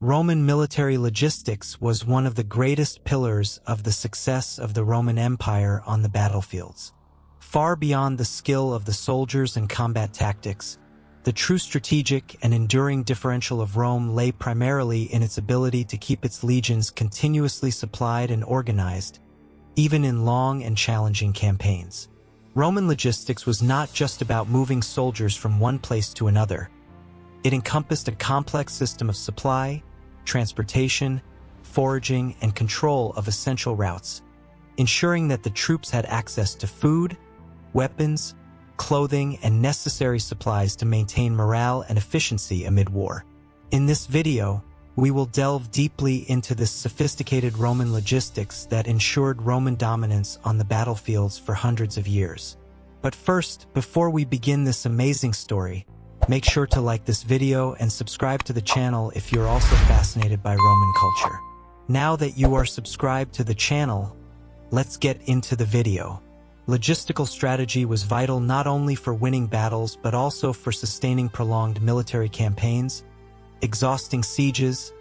Roman military logistics was one of the greatest pillars of the success of the Roman Empire on the battlefields. Far beyond the skill of the soldiers and combat tactics, the true strategic and enduring differential of Rome lay primarily in its ability to keep its legions continuously supplied and organized, even in long and challenging campaigns. Roman logistics was not just about moving soldiers from one place to another. It encompassed a complex system of supply, transportation, foraging, and control of essential routes, ensuring that the troops had access to food, weapons, clothing, and necessary supplies to maintain morale and efficiency amid war. In this video, we will delve deeply into this sophisticated Roman logistics that ensured Roman dominance on the battlefields for hundreds of years. But first, before we begin this amazing story, make sure to like this video and subscribe to the channel if you're also fascinated by Roman culture. Now that you are subscribed to the channel, let's get into the video. Logistical strategy was vital not only for winning battles but also for sustaining prolonged military campaigns, exhausting sieges,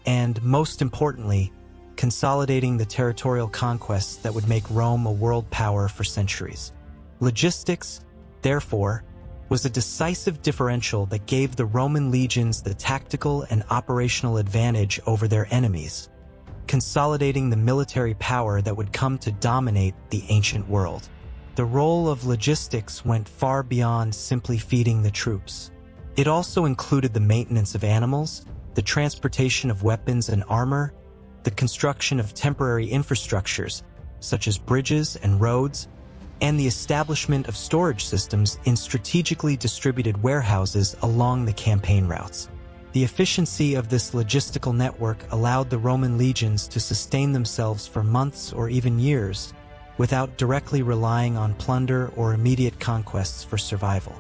and, most importantly, consolidating the territorial conquests that would make Rome a world power for centuries. Logistics, therefore, was a decisive differential that gave the Roman legions the tactical and operational advantage over their enemies, consolidating the military power that would come to dominate the ancient world. The role of logistics went far beyond simply feeding the troops. It also included the maintenance of animals, the transportation of weapons and armor, the construction of temporary infrastructures, such as bridges and roads, and the establishment of storage systems in strategically distributed warehouses along the campaign routes. The efficiency of this logistical network allowed the Roman legions to sustain themselves for months or even years without directly relying on plunder or immediate conquests for survival.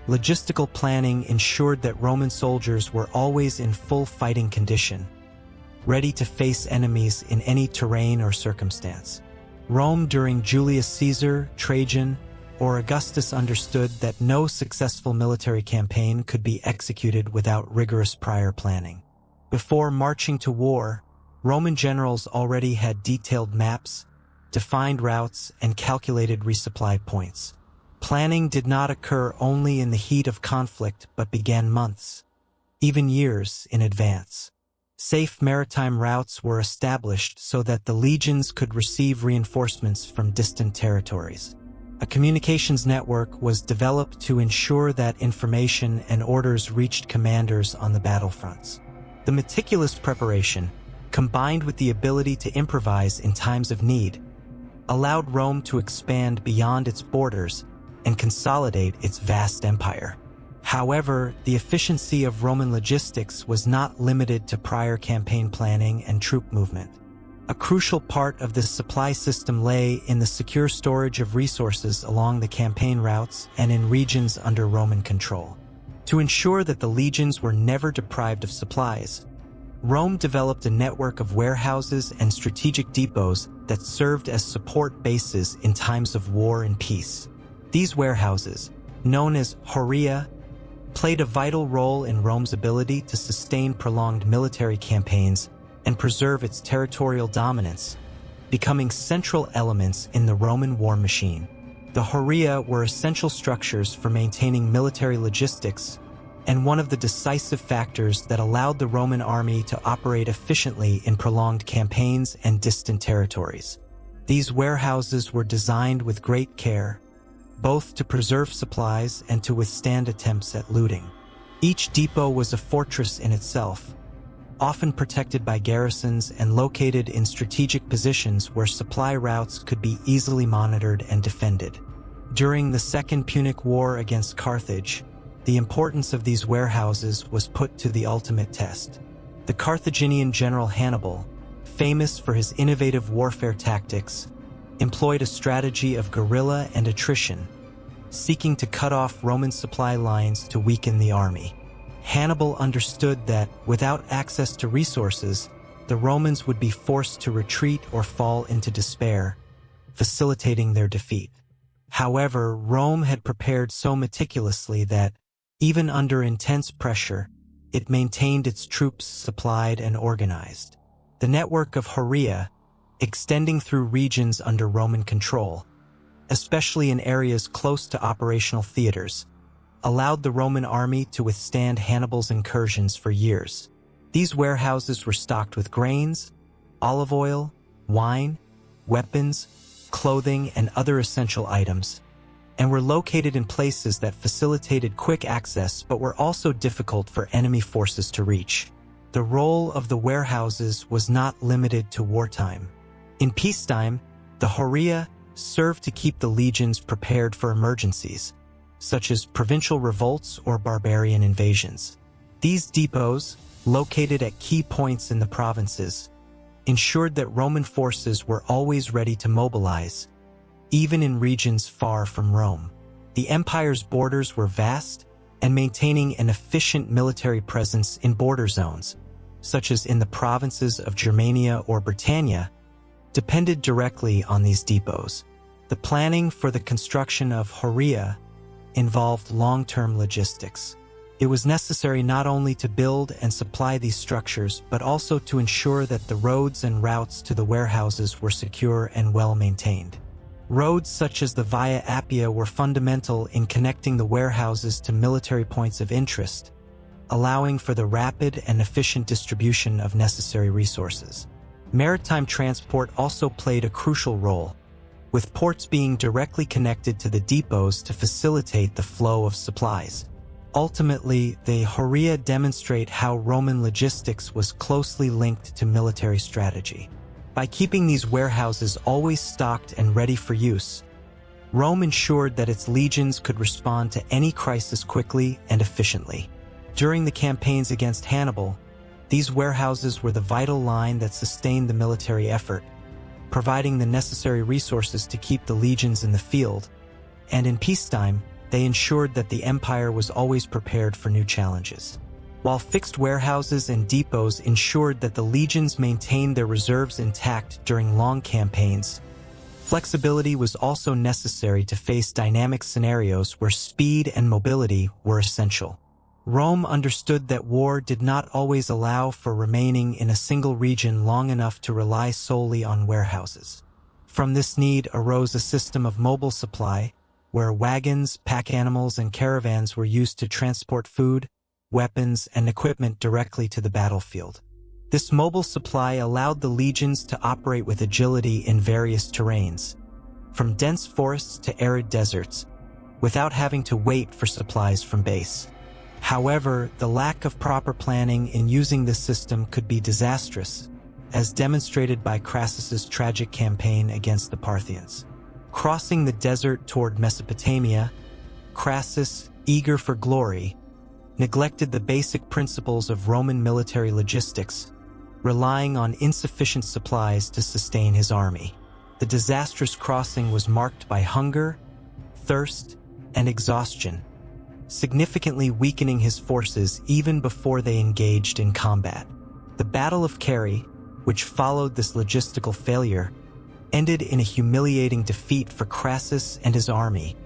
Logistical planning ensured that Roman soldiers were always in full fighting condition, ready to face enemies in any terrain or circumstance. Rome during Julius Caesar, Trajan, or Augustus understood that no successful military campaign could be executed without rigorous prior planning. Before marching to war, Roman generals already had detailed maps, defined routes, and calculated resupply points. Planning did not occur only in the heat of conflict but began months, even years, in advance. Safe maritime routes were established so that the legions could receive reinforcements from distant territories. A communications network was developed to ensure that information and orders reached commanders on the battlefronts. The meticulous preparation, combined with the ability to improvise in times of need, allowed Rome to expand beyond its borders and consolidate its vast empire. However, the efficiency of Roman logistics was not limited to prior campaign planning and troop movement. A crucial part of this supply system lay in the secure storage of resources along the campaign routes and in regions under Roman control. To ensure that the legions were never deprived of supplies, Rome developed a network of warehouses and strategic depots that served as support bases in times of war and peace. These warehouses, known as hória, played a vital role in Rome's ability to sustain prolonged military campaigns and preserve its territorial dominance, becoming central elements in the Roman war machine. The hória were essential structures for maintaining military logistics and one of the decisive factors that allowed the Roman army to operate efficiently in prolonged campaigns and distant territories. These warehouses were designed with great care, both to preserve supplies and to withstand attempts at looting. Each depot was a fortress in itself, often protected by garrisons and located in strategic positions where supply routes could be easily monitored and defended. During the Second Punic War against Carthage, the importance of these warehouses was put to the ultimate test. The Carthaginian general Hannibal, famous for his innovative warfare tactics, employed a strategy of guerrilla and attrition, seeking to cut off Roman supply lines to weaken the army. Hannibal understood that, without access to resources, the Romans would be forced to retreat or fall into despair, facilitating their defeat. However, Rome had prepared so meticulously that, even under intense pressure, it maintained its troops supplied and organized. The network of hória, extending through regions under Roman control, especially in areas close to operational theaters, allowed the Roman army to withstand Hannibal's incursions for years. These warehouses were stocked with grains, olive oil, wine, weapons, clothing, and other essential items, and were located in places that facilitated quick access but were also difficult for enemy forces to reach. The role of the warehouses was not limited to wartime. In peacetime, the hória served to keep the legions prepared for emergencies, such as provincial revolts or barbarian invasions. These depots, located at key points in the provinces, ensured that Roman forces were always ready to mobilize, even in regions far from Rome. The empire's borders were vast, and maintaining an efficient military presence in border zones, such as in the provinces of Germania or Britannia, depended directly on these depots. The planning for the construction of hória involved long-term logistics. It was necessary not only to build and supply these structures, but also to ensure that the roads and routes to the warehouses were secure and well-maintained. Roads such as the Via Appia were fundamental in connecting the warehouses to military points of interest, allowing for the rapid and efficient distribution of necessary resources. Maritime transport also played a crucial role, with ports being directly connected to the depots to facilitate the flow of supplies. Ultimately, the hória demonstrate how Roman logistics was closely linked to military strategy. By keeping these warehouses always stocked and ready for use, Rome ensured that its legions could respond to any crisis quickly and efficiently. During the campaigns against Hannibal, these warehouses were the vital line that sustained the military effort, providing the necessary resources to keep the legions in the field, and in peacetime, they ensured that the empire was always prepared for new challenges. While fixed warehouses and depots ensured that the legions maintained their reserves intact during long campaigns, flexibility was also necessary to face dynamic scenarios where speed and mobility were essential. Rome understood that war did not always allow for remaining in a single region long enough to rely solely on warehouses. From this need arose a system of mobile supply, where wagons, pack animals, and caravans were used to transport food, weapons, and equipment directly to the battlefield. This mobile supply allowed the legions to operate with agility in various terrains, from dense forests to arid deserts, without having to wait for supplies from base. However, the lack of proper planning in using this system could be disastrous, as demonstrated by Crassus's tragic campaign against the Parthians. Crossing the desert toward Mesopotamia, Crassus, eager for glory, neglected the basic principles of Roman military logistics, relying on insufficient supplies to sustain his army. The disastrous crossing was marked by hunger, thirst, and exhaustion, significantly weakening his forces even before they engaged in combat. The Battle of Carrhae, which followed this logistical failure, ended in a humiliating defeat for Crassus and his army,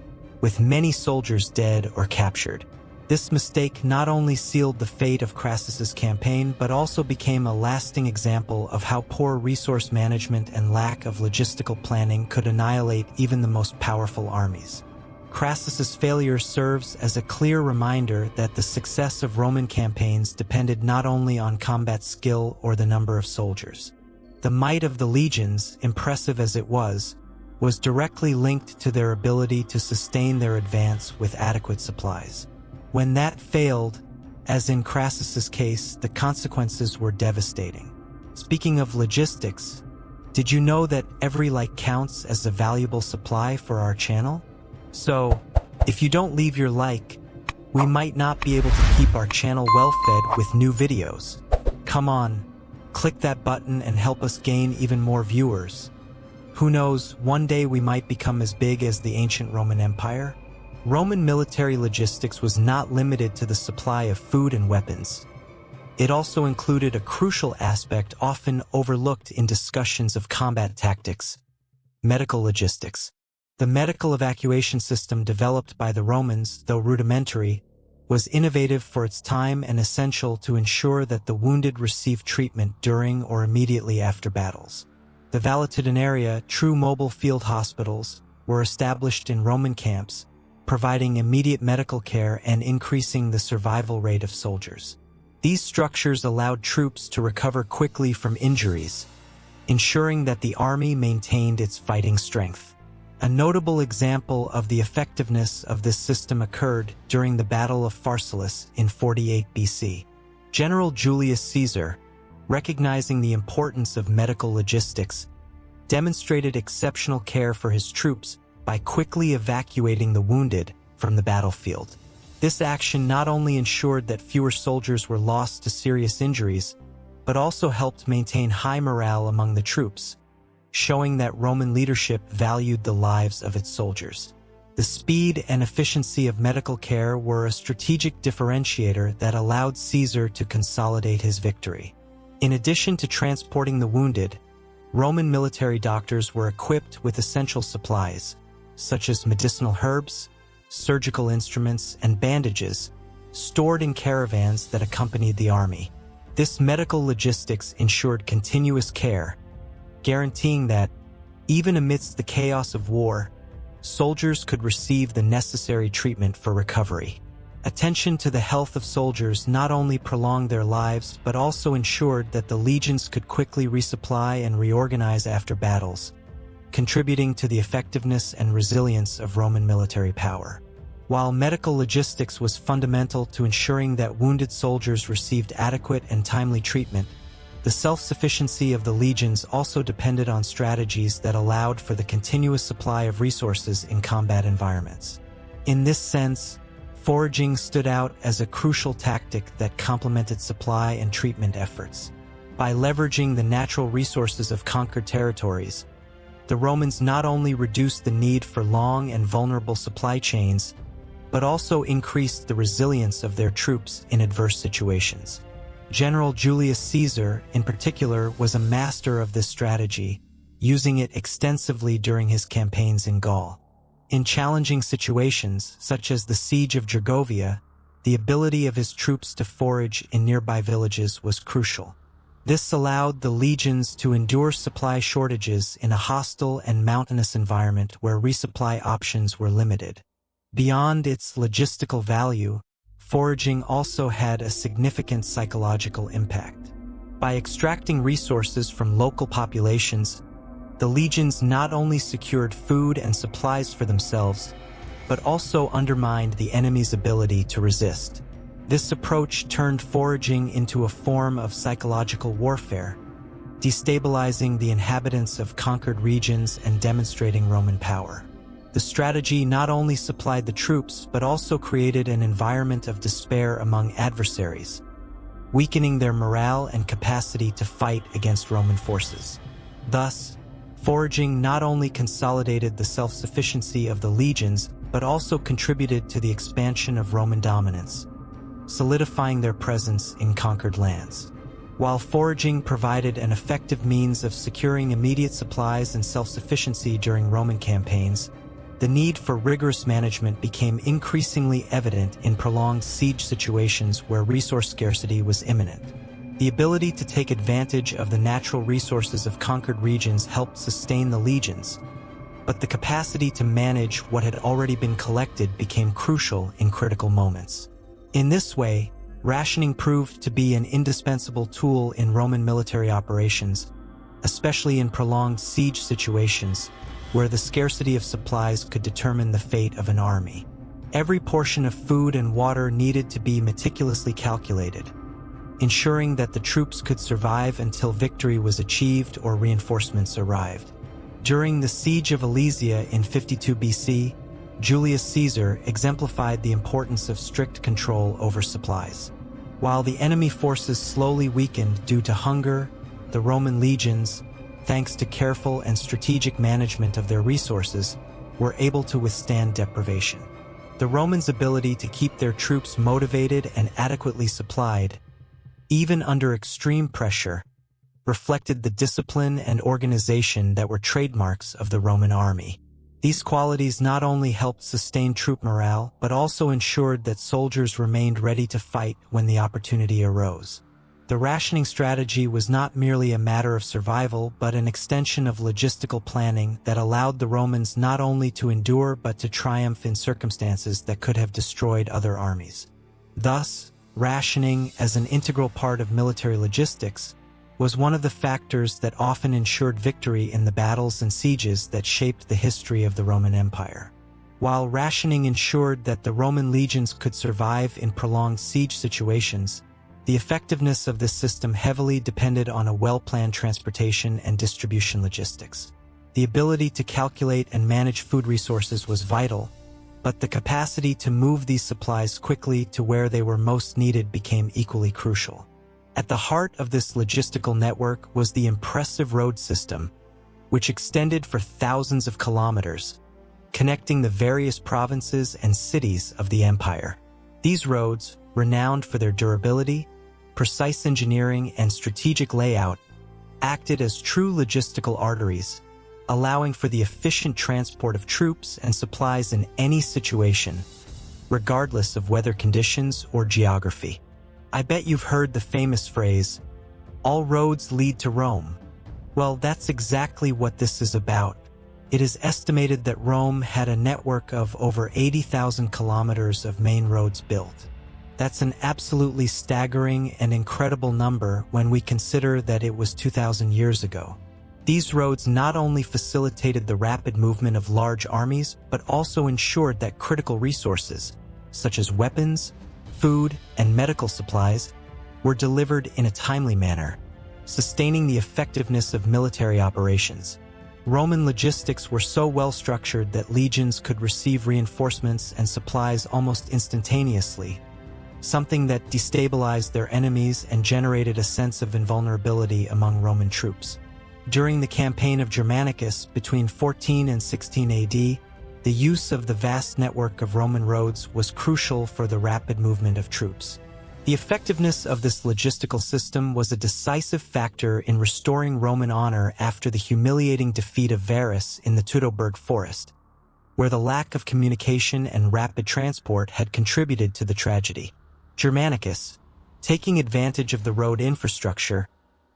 with many soldiers dead or captured. This mistake not only sealed the fate of Crassus's campaign, but also became a lasting example of how poor resource management and lack of logistical planning could annihilate even the most powerful armies. Crassus's failure serves as a clear reminder that the success of Roman campaigns depended not only on combat skill or the number of soldiers. The might of the legions, impressive as it was directly linked to their ability to sustain their advance with adequate supplies. When that failed, as in Crassus's case, the consequences were devastating. Speaking of logistics, did you know that every like counts as a valuable supply for our channel? So, if you don't leave your like, we might not be able to keep our channel well fed with new videos. Come on, click that button and help us gain even more viewers. Who knows, one day we might become as big as the ancient Roman Empire? Roman military logistics was not limited to the supply of food and weapons. It also included a crucial aspect often overlooked in discussions of combat tactics: medical logistics. The medical evacuation system developed by the Romans, though rudimentary, was innovative for its time and essential to ensure that the wounded received treatment during or immediately after battles. The valetudinaria, true mobile field hospitals, were established in Roman camps, providing immediate medical care and increasing the survival rate of soldiers. These structures allowed troops to recover quickly from injuries, ensuring that the army maintained its fighting strength. A notable example of the effectiveness of this system occurred during the Battle of Pharsalus in 48 BC. General Julius Caesar, recognizing the importance of medical logistics, demonstrated exceptional care for his troops by quickly evacuating the wounded from the battlefield. This action not only ensured that fewer soldiers were lost to serious injuries, but also helped maintain high morale among the troops, showing that Roman leadership valued the lives of its soldiers. The speed and efficiency of medical care were a strategic differentiator that allowed Caesar to consolidate his victory. In addition to transporting the wounded, Roman military doctors were equipped with essential supplies, such as medicinal herbs, surgical instruments, and bandages, stored in caravans that accompanied the army. This medical logistics ensured continuous care, guaranteeing that, even amidst the chaos of war, soldiers could receive the necessary treatment for recovery. Attention to the health of soldiers not only prolonged their lives but also ensured that the legions could quickly resupply and reorganize after battles, contributing to the effectiveness and resilience of Roman military power. While medical logistics was fundamental to ensuring that wounded soldiers received adequate and timely treatment, the self-sufficiency of the legions also depended on strategies that allowed for the continuous supply of resources in combat environments. In this sense, foraging stood out as a crucial tactic that complemented supply and treatment efforts. By leveraging the natural resources of conquered territories, the Romans not only reduced the need for long and vulnerable supply chains, but also increased the resilience of their troops in adverse situations. General Julius Caesar, in particular, was a master of this strategy, using it extensively during his campaigns in Gaul. In challenging situations, such as the siege of Gergovia, the ability of his troops to forage in nearby villages was crucial. This allowed the legions to endure supply shortages in a hostile and mountainous environment where resupply options were limited. Beyond its logistical value, foraging also had a significant psychological impact. By extracting resources from local populations, the legions not only secured food and supplies for themselves, but also undermined the enemy's ability to resist. This approach turned foraging into a form of psychological warfare, destabilizing the inhabitants of conquered regions and demonstrating Roman power. The strategy not only supplied the troops, but also created an environment of despair among adversaries, weakening their morale and capacity to fight against Roman forces. Thus, foraging not only consolidated the self-sufficiency of the legions, but also contributed to the expansion of Roman dominance, solidifying their presence in conquered lands. While foraging provided an effective means of securing immediate supplies and self-sufficiency during Roman campaigns, the need for rigorous management became increasingly evident in prolonged siege situations where resource scarcity was imminent. The ability to take advantage of the natural resources of conquered regions helped sustain the legions, but the capacity to manage what had already been collected became crucial in critical moments. In this way, rationing proved to be an indispensable tool in Roman military operations, especially in prolonged siege situations, where the scarcity of supplies could determine the fate of an army. Every portion of food and water needed to be meticulously calculated, ensuring that the troops could survive until victory was achieved or reinforcements arrived. During the siege of Alesia in 52 BC, Julius Caesar exemplified the importance of strict control over supplies. While the enemy forces slowly weakened due to hunger, the Roman legions, thanks to careful and strategic management of their resources, were able to withstand deprivation. The Romans' ability to keep their troops motivated and adequately supplied, even under extreme pressure, reflected the discipline and organization that were trademarks of the Roman army. These qualities not only helped sustain troop morale, but also ensured that soldiers remained ready to fight when the opportunity arose. The rationing strategy was not merely a matter of survival, but an extension of logistical planning that allowed the Romans not only to endure but to triumph in circumstances that could have destroyed other armies. Thus, rationing, as an integral part of military logistics, was one of the factors that often ensured victory in the battles and sieges that shaped the history of the Roman Empire. While rationing ensured that the Roman legions could survive in prolonged siege situations, the effectiveness of this system heavily depended on a well-planned transportation and distribution logistics. The ability to calculate and manage food resources was vital, but the capacity to move these supplies quickly to where they were most needed became equally crucial. At the heart of this logistical network was the impressive road system, which extended for thousands of kilometers, connecting the various provinces and cities of the empire. These roads, renowned for their durability, precise engineering, and strategic layout, acted as true logistical arteries, allowing for the efficient transport of troops and supplies in any situation, regardless of weather conditions or geography. I bet you've heard the famous phrase, "All roads lead to Rome." Well, that's exactly what this is about. It is estimated that Rome had a network of over 80,000 kilometers of main roads built. That's an absolutely staggering and incredible number when we consider that it was 2,000 years ago. These roads not only facilitated the rapid movement of large armies, but also ensured that critical resources, such as weapons, food, and medical supplies, were delivered in a timely manner, sustaining the effectiveness of military operations. Roman logistics were so well structured that legions could receive reinforcements and supplies almost instantaneously, something that destabilized their enemies and generated a sense of invulnerability among Roman troops. During the campaign of Germanicus between 14 and 16 AD, the use of the vast network of Roman roads was crucial for the rapid movement of troops. The effectiveness of this logistical system was a decisive factor in restoring Roman honor after the humiliating defeat of Varus in the Teutoburg forest, where the lack of communication and rapid transport had contributed to the tragedy. Germanicus, taking advantage of the road infrastructure,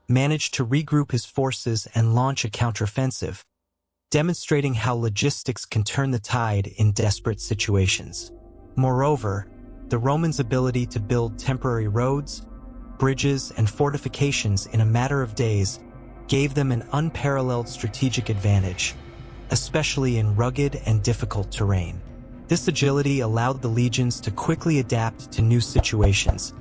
managed to regroup his forces and launch a counteroffensive, demonstrating how logistics can turn the tide in desperate situations. Moreover, the Romans' ability to build temporary roads, bridges, and fortifications in a matter of days gave them an unparalleled strategic advantage, especially in rugged and difficult terrain. This agility allowed the legions to quickly adapt to new situations,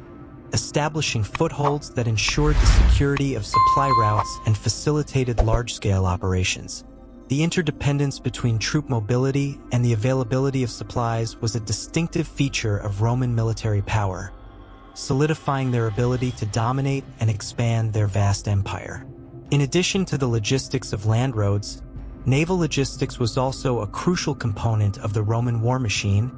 establishing footholds that ensured the security of supply routes and facilitated large-scale operations. The interdependence between troop mobility and the availability of supplies was a distinctive feature of Roman military power, solidifying their ability to dominate and expand their vast empire. In addition to the logistics of land roads, naval logistics was also a crucial component of the Roman war machine,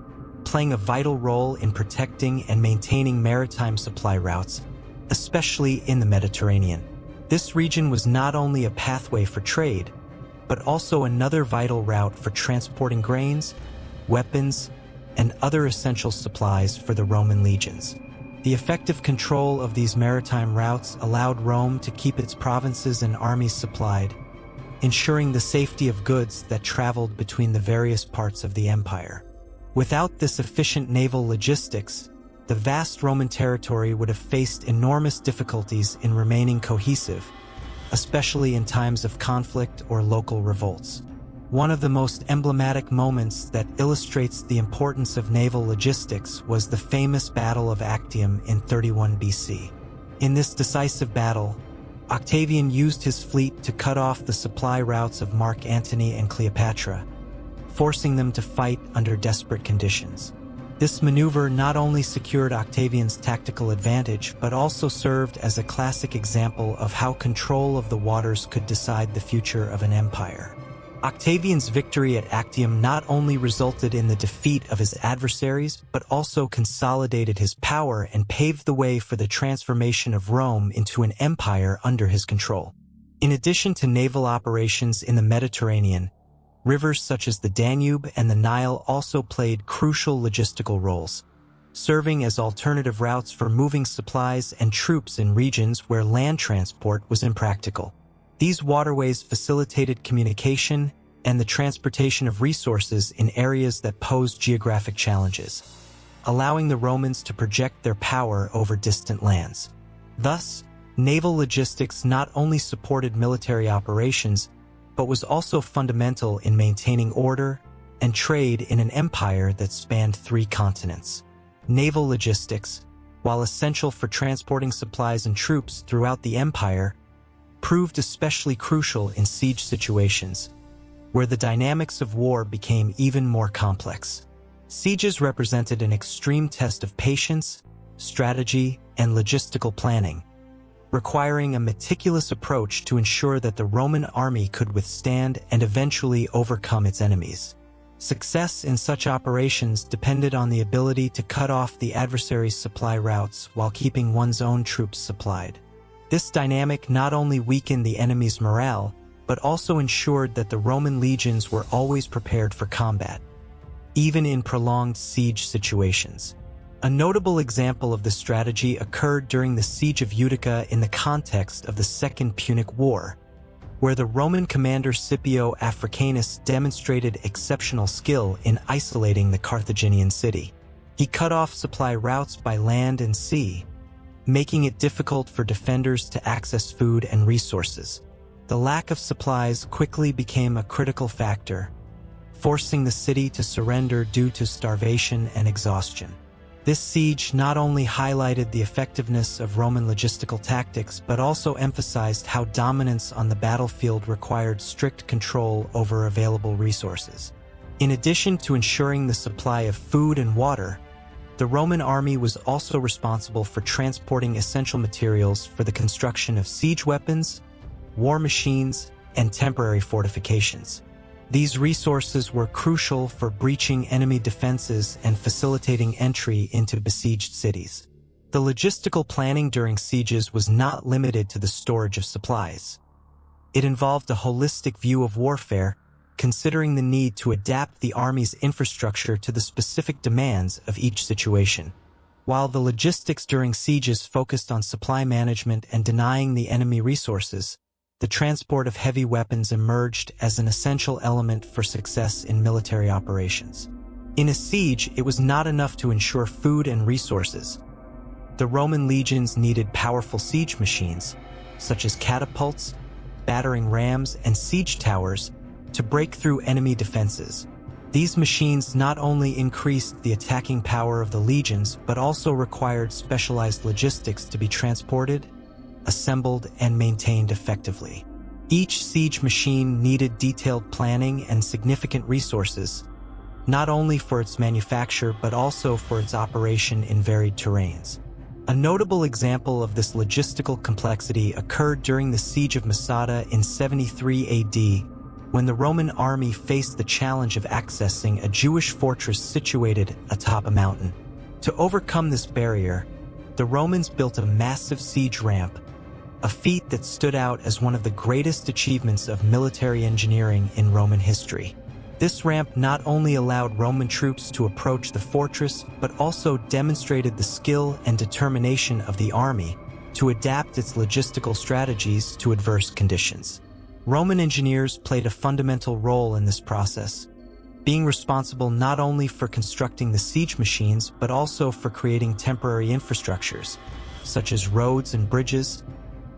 playing a vital role in protecting and maintaining maritime supply routes, especially in the Mediterranean. This region was not only a pathway for trade, but also another vital route for transporting grains, weapons, and other essential supplies for the Roman legions. The effective control of these maritime routes allowed Rome to keep its provinces and armies supplied, ensuring the safety of goods that traveled between the various parts of the empire. Without this efficient naval logistics, the vast Roman territory would have faced enormous difficulties in remaining cohesive, especially in times of conflict or local revolts. One of the most emblematic moments that illustrates the importance of naval logistics was the famous Battle of Actium in 31 BC. In this decisive battle, Octavian used his fleet to cut off the supply routes of Mark Antony and Cleopatra, forcing them to fight under desperate conditions. This maneuver not only secured Octavian's tactical advantage, but also served as a classic example of how control of the waters could decide the future of an empire. Octavian's victory at Actium not only resulted in the defeat of his adversaries, but also consolidated his power and paved the way for the transformation of Rome into an empire under his control. In addition to naval operations in the Mediterranean, Rivers such as the Danube and the Nile also played crucial logistical roles, serving as alternative routes for moving supplies and troops in regions where land transport was impractical. These waterways facilitated communication and the transportation of resources in areas that posed geographic challenges, allowing the Romans to project their power over distant lands. Thus, naval logistics not only supported military operations, but was also fundamental in maintaining order and trade in an empire that spanned 3 continents. Naval logistics, while essential for transporting supplies and troops throughout the empire, proved especially crucial in siege situations, where the dynamics of war became even more complex. Sieges represented an extreme test of patience, strategy, and logistical planning, requiring a meticulous approach to ensure that the Roman army could withstand and eventually overcome its enemies. Success in such operations depended on the ability to cut off the adversary's supply routes while keeping one's own troops supplied. This dynamic not only weakened the enemy's morale, but also ensured that the Roman legions were always prepared for combat, even in prolonged siege situations. A notable example of this strategy occurred during the Siege of Utica in the context of the Second Punic War, where the Roman commander Scipio Africanus demonstrated exceptional skill in isolating the Carthaginian city. He cut off supply routes by land and sea, making it difficult for defenders to access food and resources. The lack of supplies quickly became a critical factor, forcing the city to surrender due to starvation and exhaustion. This siege not only highlighted the effectiveness of Roman logistical tactics, but also emphasized how dominance on the battlefield required strict control over available resources. In addition to ensuring the supply of food and water, the Roman army was also responsible for transporting essential materials for the construction of siege weapons, war machines, and temporary fortifications. These resources were crucial for breaching enemy defenses and facilitating entry into besieged cities. The logistical planning during sieges was not limited to the storage of supplies. It involved a holistic view of warfare, considering the need to adapt the army's infrastructure to the specific demands of each situation. While the logistics during sieges focused on supply management and denying the enemy resources, the transport of heavy weapons emerged as an essential element for success in military operations. In a siege, it was not enough to ensure food and resources. The Roman legions needed powerful siege machines, such as catapults, battering rams, and siege towers, to break through enemy defenses. These machines not only increased the attacking power of the legions, but also required specialized logistics to be transported, assembled, and maintained effectively. Each siege machine needed detailed planning and significant resources, not only for its manufacture but also for its operation in varied terrains. A notable example of this logistical complexity occurred during the Siege of Masada in 73 AD, when the Roman army faced the challenge of accessing a Jewish fortress situated atop a mountain. To overcome this barrier, the Romans built a massive siege ramp, a feat that stood out as one of the greatest achievements of military engineering in Roman history. This ramp not only allowed Roman troops to approach the fortress, but also demonstrated the skill and determination of the army to adapt its logistical strategies to adverse conditions. Roman engineers played a fundamental role in this process, being responsible not only for constructing the siege machines, but also for creating temporary infrastructures, such as roads and bridges,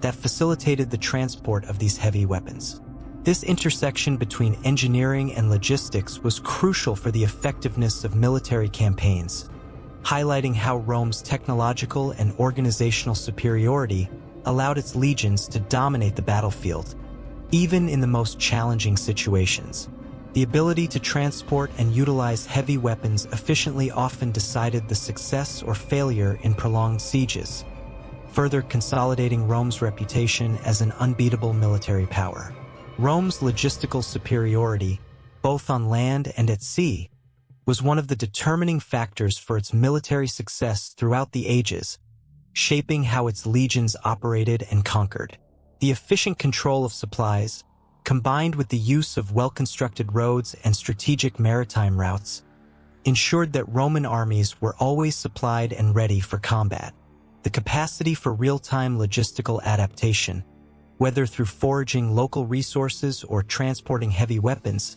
that facilitated the transport of these heavy weapons. This intersection between engineering and logistics was crucial for the effectiveness of military campaigns, highlighting how Rome's technological and organizational superiority allowed its legions to dominate the battlefield, even in the most challenging situations. The ability to transport and utilize heavy weapons efficiently often decided the success or failure in prolonged sieges, further consolidating Rome's reputation as an unbeatable military power. Rome's logistical superiority, both on land and at sea, was one of the determining factors for its military success throughout the ages, shaping how its legions operated and conquered. The efficient control of supplies, combined with the use of well-constructed roads and strategic maritime routes, ensured that Roman armies were always supplied and ready for combat. The capacity for real-time logistical adaptation, whether through foraging local resources or transporting heavy weapons,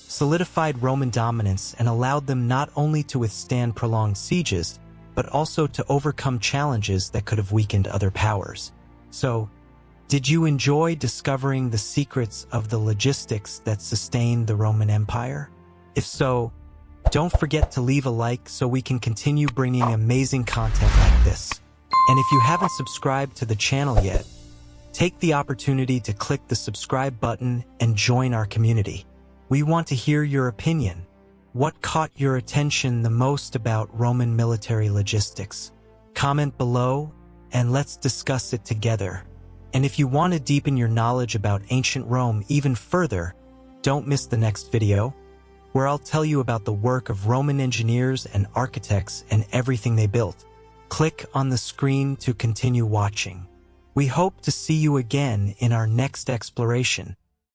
solidified Roman dominance and allowed them not only to withstand prolonged sieges, but also to overcome challenges that could have weakened other powers. So, did you enjoy discovering the secrets of the logistics that sustained the Roman Empire? If so, don't forget to leave a like so we can continue bringing amazing content like this. And if you haven't subscribed to the channel yet, take the opportunity to click the subscribe button and join our community. We want to hear your opinion. What caught your attention the most about Roman military logistics? Comment below and let's discuss it together. And if you want to deepen your knowledge about ancient Rome even further, don't miss the next video, where I'll tell you about the work of Roman engineers and architects and everything they built. Click on the screen to continue watching. We hope to see you again in our next exploration.